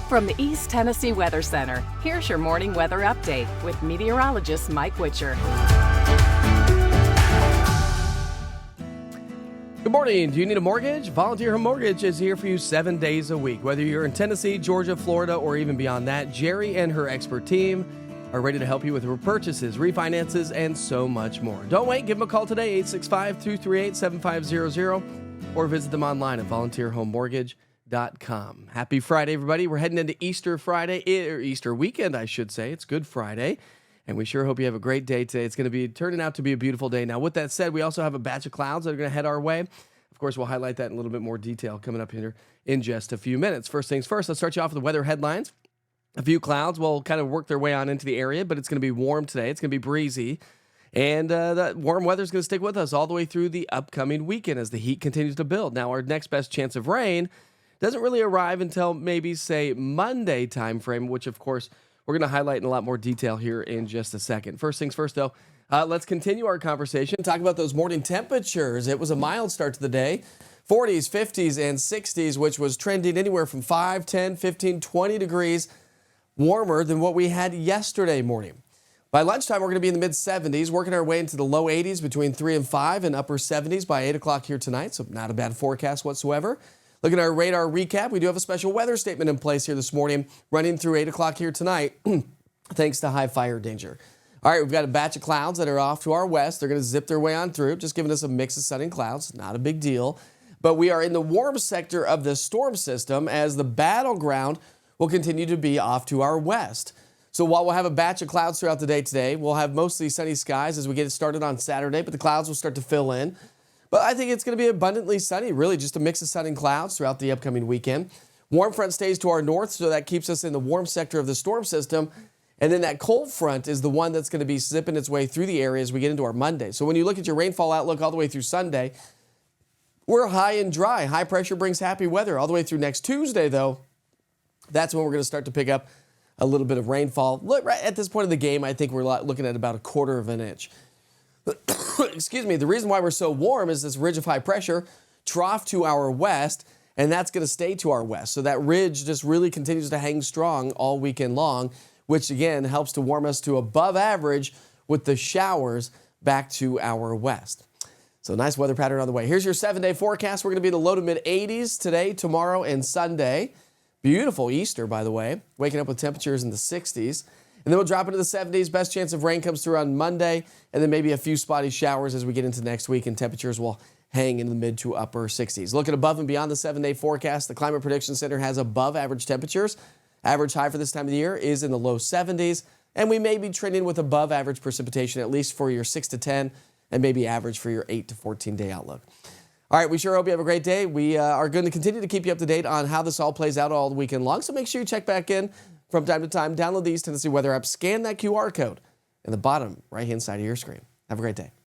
From the East Tennessee Weather Center, here's your morning weather update with meteorologist Mike Witcher. Good morning. Do you need a mortgage? Volunteer Home Mortgage is here for you 7 days a week. Whether you're in Tennessee, Georgia, Florida, or even beyond that, Jerry and her expert team are ready to help you with repurchases, refinances, and so much more. Don't wait. Give them a call today, 865-238-7500, or visit them online at volunteerhomemortgage.com. Happy Friday, everybody. We're heading into Easter Friday, or Easter weekend, I should say. It's Good Friday. And we sure hope you have a great day today. It's going to be turning out to be a beautiful day. Now, with that said, we also have a batch of clouds that are going to head our way. Of course, we'll highlight that in a little bit more detail coming up here in just a few minutes. First things first, let's start you off with the weather headlines. A few clouds will kind of work their way on into the area, but it's going to be warm today. It's going to be breezy. And that warm weather is going to stick with us all the way through the upcoming weekend as the heat continues to build. Now, our next best chance of rain doesn't really arrive until maybe, say, Monday timeframe, which, of course, we're going to highlight in a lot more detail here in just a second. First things first, though, let's continue our conversation. Talk about those morning temperatures. It was a mild start to the day. 40s, 50s, and 60s, which was trending anywhere from 5, 10, 15, 20 degrees warmer than what we had yesterday morning. By lunchtime, we're going to be in the mid-70s, working our way into the low 80s between 3 and 5 and upper 70s by 8 o'clock here tonight, so not a bad forecast whatsoever. Looking at our radar recap, we do have a special weather statement in place here this morning, running through 8 o'clock here tonight, thanks to high fire danger. All right, we've got a batch of clouds that are off to our west. They're going to zip their way on through, just giving us a mix of sun and clouds. Not a big deal. But we are in the warm sector of the storm system as the battleground will continue to be off to our west. So while we'll have a batch of clouds throughout the day today, we'll have mostly sunny skies as we get started on Saturday, but the clouds will start to fill in. But I think it's going to be abundantly sunny, really just a mix of sun and clouds throughout the upcoming weekend. Warm front stays to our north, so that keeps us in the warm sector of the storm system. And then that cold front is the one that's going to be zipping its way through the area as we get into our Monday. So when you look at your rainfall outlook all the way through Sunday, we're high and dry. High pressure brings happy weather. All the way through next Tuesday, though, that's when we're going to start to pick up a little bit of rainfall. Look, right at this point of the game, I think we're looking at about 1/4 of an inch. Excuse me, the reason why we're so warm is this ridge of high pressure trough to our west, and that's going to stay to our west. So that ridge just really continues to hang strong all weekend long, which again helps to warm us to above average with the showers back to our west. So nice weather pattern on the way. Here's your 7-day forecast. We're going to be in the low to mid 80s today, tomorrow, and Sunday. Beautiful Easter, by the way. Waking up with temperatures in the 60s. And then we'll drop into the 70s. Best chance of rain comes through on Monday, and then maybe a few spotty showers as we get into next week, and temperatures will hang in the mid to upper 60s. Looking above and beyond the 7-day forecast, the Climate Prediction Center has above average temperatures. Average high for this time of the year is in the low 70s, and we may be trending with above average precipitation, at least for your 6 to 10, and maybe average for your 8 to 14-day outlook. All right, we sure hope you have a great day. We are going to continue to keep you up to date on how this all plays out all weekend long, so make sure you check back in from time to time. Download the East Tennessee Weather app, scan that QR code in the bottom right-hand side of your screen. Have a great day.